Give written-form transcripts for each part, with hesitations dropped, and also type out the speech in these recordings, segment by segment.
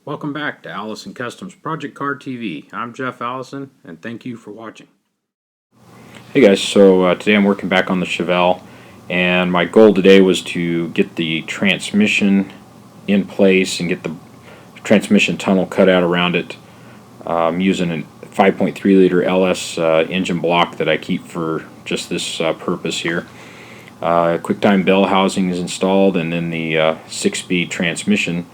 Welcome back to Allison Customs Project Car TV. I'm Jeff Allison, and thank you for watching. Hey guys, so today I'm working back on the Chevelle, and my goal today was to get the transmission in place and get the transmission tunnel cut out around it. I'm using a 5.3 liter LS engine block that I keep for just this purpose here. QuickTime bell housing is installed, and then the 6-speed transmission.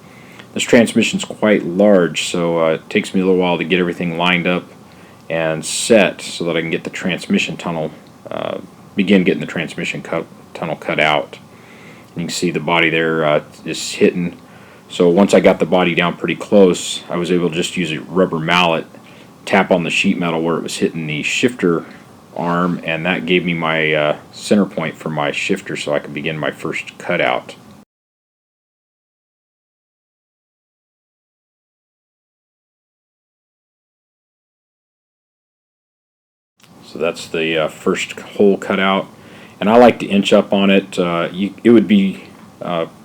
This transmission is quite large, so it takes me a little while to get everything lined up and set so that I can get the transmission tunnel, begin getting the transmission tunnel cut out. And you can see the body there is hitting. So once I got the body down pretty close, I was able to just use a rubber mallet, tap on the sheet metal where it was hitting the shifter arm, and that gave me my center point for my shifter so I could begin my first cutout. So that's the first hole cut out, and I like to inch up on it. It would be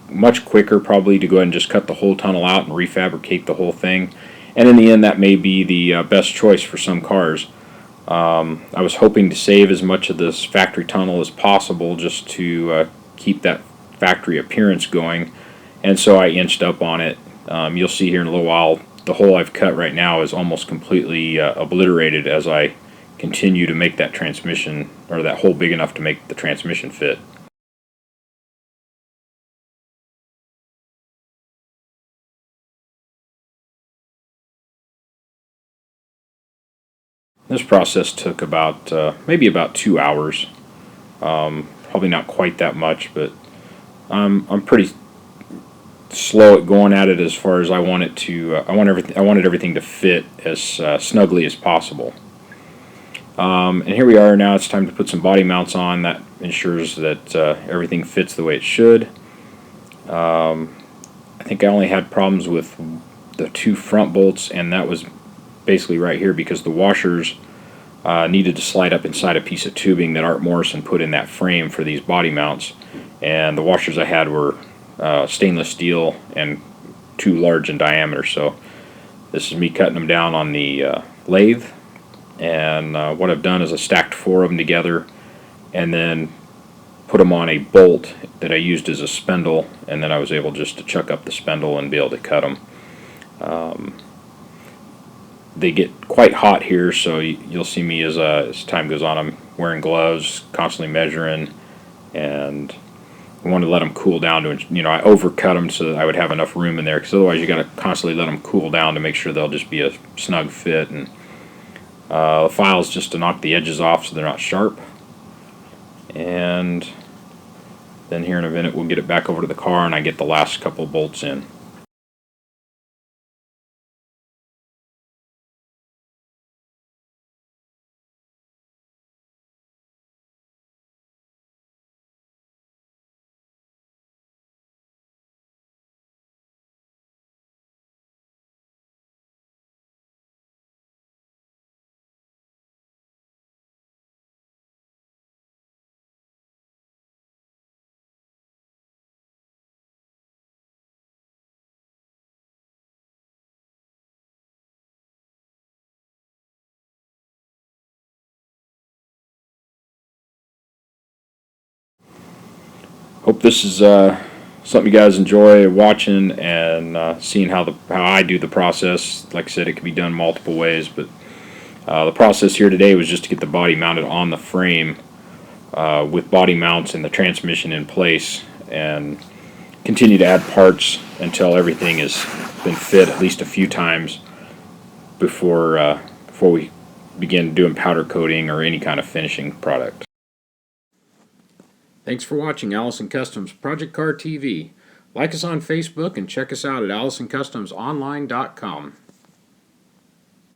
much quicker probably to go ahead and just cut the whole tunnel out and refabricate the whole thing, and in the end that may be the best choice for some cars. I was hoping to save as much of this factory tunnel as possible just to keep that factory appearance going, and so I inched up on it. You'll see here in a little while the hole I've cut right now is almost completely obliterated as I continue to make that transmission, or that hole big enough to make the transmission fit. This process took about maybe about 2 hours. Probably not quite that much, but I'm pretty slow at going at it as far as I want it to. I wanted everything to fit as snugly as possible. And here we are now. It's time to put some body mounts on. That ensures that everything fits the way it should. I think I only had problems with the 2 front bolts, and that was basically right here because the washers needed to slide up inside a piece of tubing that Art Morrison put in that frame for these body mounts, and the washers I had were stainless steel and too large in diameter. So this is me cutting them down on the lathe, and what I've done is I stacked 4 of them together and then put them on a bolt that I used as a spindle, and then I was able just to chuck up the spindle and be able to cut them. They get quite hot here, so you'll see me as time goes on. I'm wearing gloves, constantly measuring, and I want to let them cool down. I overcut them so that I would have enough room in there, because otherwise you got to constantly let them cool down to make sure they'll just be a snug fit. And the file's just to knock the edges off so they're not sharp. And then here in a minute we'll get it back over to the car and I get the last couple of bolts in. Hope this is something you guys enjoy watching and seeing how I do the process. Like I said, it can be done multiple ways, but the process here today was just to get the body mounted on the frame with body mounts and the transmission in place, and continue to add parts until everything has been fit at least a few times before we begin doing powder coating or any kind of finishing product. Thanks for watching Allison Customs Project Car TV. Like us on Facebook and check us out at AllisonCustomsOnline.com.